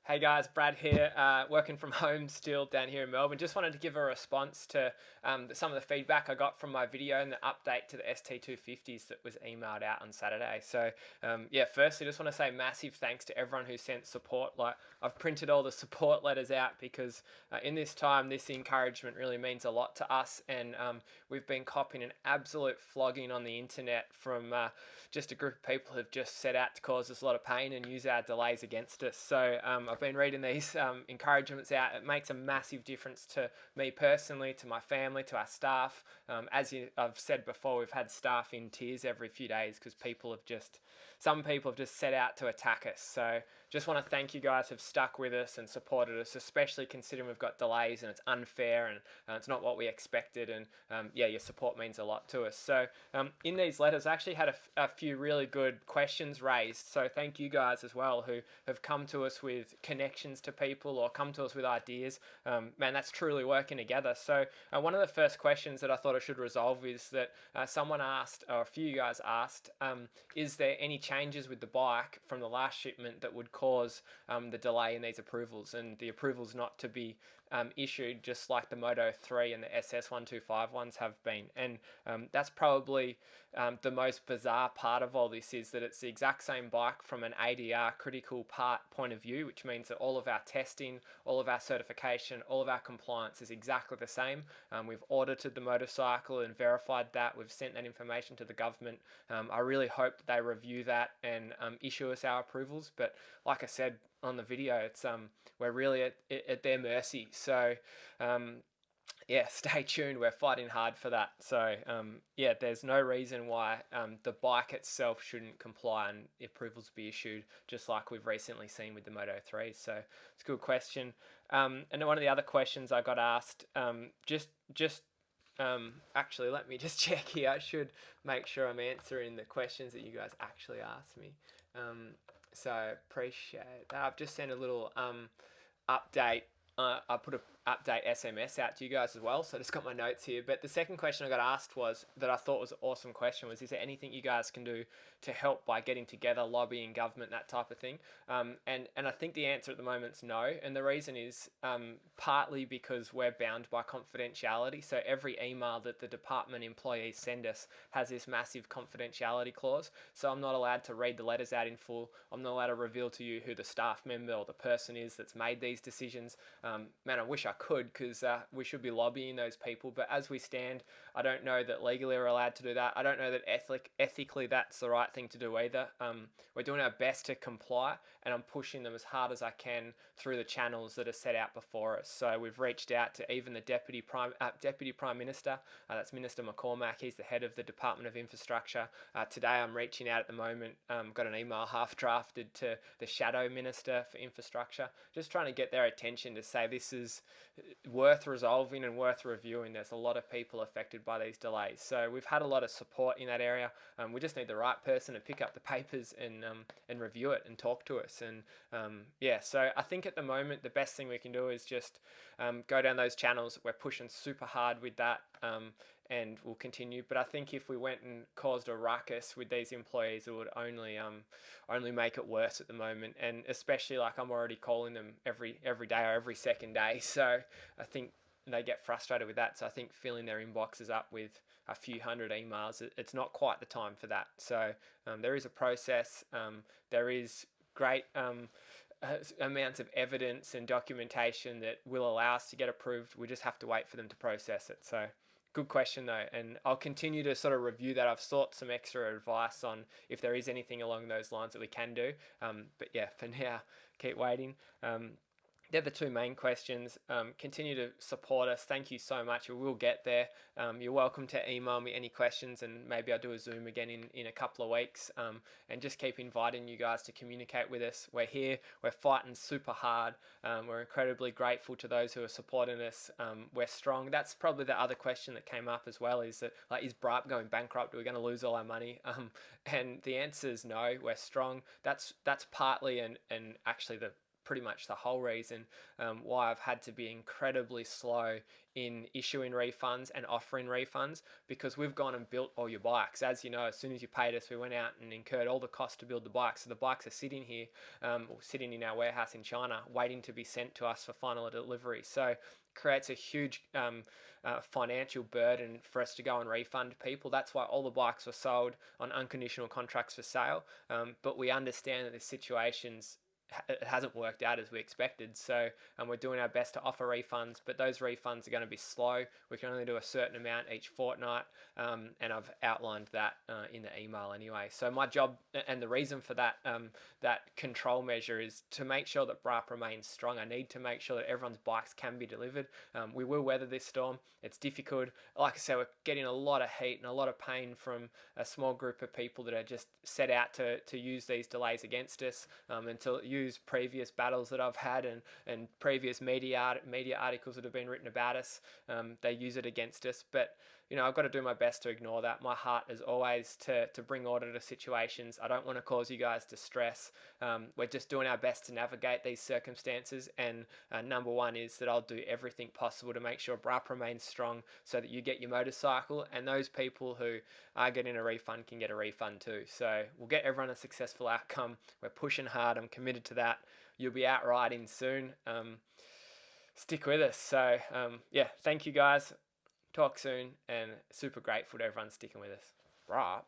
Hey guys, Brad here, working from home still down here in Melbourne. Just wanted to give a response to some of the feedback I got from my video and the update to the ST250s that was emailed out on Saturday. So yeah, firstly, just want to say massive thanks to everyone who sent support. Like, I've printed all the support letters out because in this time, this encouragement really means a lot to us, and we've been copying an absolute flogging on the internet from just a group of people who've just set out to cause us a lot of pain and use our delays against us. So I've been reading these encouragements out. It makes a massive difference to me personally, to my family, to our staff. I've said before, we've had staff in tears every few days because some people have just set out to attack us. So just want to thank you guys who've stuck with us and supported us, especially considering we've got delays and it's unfair and it's not what we expected. And yeah, your support means a lot to us. So in these letters, I actually had a few really good questions raised. So thank you guys as well who have come to us with connections to people or come to us with ideas. Man, that's truly working together. So one of the first questions that I thought I should resolve is that someone asked, or a few guys asked, is there any changes with the bike from the last shipment that would cause the delay in these approvals, and the approvals not to be issued just like the Moto 3 and the SS125 ones have been. And that's probably the most bizarre part of all this, is that it's the exact same bike from an ADR critical part point of view, which means that all of our testing, all of our certification, all of our compliance is exactly the same. We've audited the motorcycle and verified that. We've sent that information to the government. I really hope that they review that and issue us our approvals. But like I said on the video, it's we're really at their mercy. So yeah, stay tuned. We're fighting hard for that. So yeah, there's no reason why the bike itself shouldn't comply and approvals be issued, just like we've recently seen with the Moto 3. So it's a good question. And one of the other questions I got asked, actually, let me just check here. I should make sure I'm answering the questions that you guys actually asked me. So I appreciate that. I've just sent a little update. I put an update SMS out to you guys as well, so I just got my notes here. But the second question I got asked was, that I thought was an awesome question, was, is there anything you guys can do to help by getting together, lobbying government, that type of thing? And I think the answer at the moment is no. And the reason is partly because we're bound by confidentiality. So every email that the department employees send us has this massive confidentiality clause. So I'm not allowed to read the letters out in full. I'm not allowed to reveal to you who the staff member or the person is that's made these decisions. Man, I wish I could, because we should be lobbying those people. But as we stand, I don't know that legally we're allowed to do that. I don't know that ethically that's the right thing to do either. We're doing our best to comply, and I'm pushing them as hard as I can through the channels that are set out before us. So we've reached out to even the Deputy Prime Minister. That's Minister McCormack. He's the head of the Department of Infrastructure. Today I'm reaching out at the moment. Got an email half drafted to the Shadow Minister for Infrastructure, just trying to get their attention to say this is worth resolving and worth reviewing. There's a lot of people affected by these delays. So we've had a lot of support in that area. We just need the right person to pick up the papers and review it and talk to us. And yeah, so I think at the moment the best thing we can do is just go down those channels. We're pushing super hard with that. And we'll continue. But I think if we went and caused a ruckus with these employees, it would only make it worse at the moment. And especially, like, I'm already calling them every day or every second day. So I think they get frustrated with that. So I think filling their inboxes up with a few hundred emails, it's not quite the time for that. So there is a process. There is great amounts of evidence and documentation that will allow us to get approved. We just have to wait for them to process it. So good question though, and I'll continue to sort of review that. I've sought some extra advice on if there is anything along those lines that we can do. But yeah, for now, keep waiting. They're the two main questions. Continue to support us. Thank you so much. We will get there. You're welcome to email me any questions, and maybe I'll do a Zoom again in a couple of weeks. And just keep inviting you guys to communicate with us. We're here. We're fighting super hard. We're incredibly grateful to those who are supporting us. We're strong. That's probably the other question that came up as well, is that, like, is Bright going bankrupt? Are we going to lose all our money? And the answer is no. We're strong. That's partly and actually the pretty much the whole reason why I've had to be incredibly slow in issuing refunds and offering refunds, because we've gone and built all your bikes. As you know, as soon as you paid us, we went out and incurred all the cost to build the bikes. So the bikes are sitting here, sitting in our warehouse in China, waiting to be sent to us for final delivery. So it creates a huge financial burden for us to go and refund people. That's why all the bikes were sold on unconditional contracts for sale. But we understand that the situations, it hasn't worked out as we expected. So we're doing our best to offer refunds, but those refunds are going to be slow. We can only do a certain amount each fortnight, and I've outlined that in the email anyway. So my job and the reason for that that control measure is to make sure that BRAP remains strong. I need to make sure that everyone's bikes can be delivered. We will weather this storm. It's difficult. Like I said, we're getting a lot of heat and a lot of pain from a small group of people that are just set out to use these delays against us, and to use previous battles that I've had and previous media articles that have been written about us. They use it against us, but I've got to do my best to ignore that. My heart is always to bring order to situations. I don't want to cause you guys distress. We're just doing our best to navigate these circumstances, and number one is that I'll do everything possible to make sure BRAP remains strong so that you get your motorcycle, and those people who are getting a refund can get a refund too. So we'll get everyone a successful outcome. We're pushing hard. I'm committed to that. You'll be out riding soon. Stick with us. So yeah, thank you guys. Talk soon, and super grateful to everyone sticking with us. Right.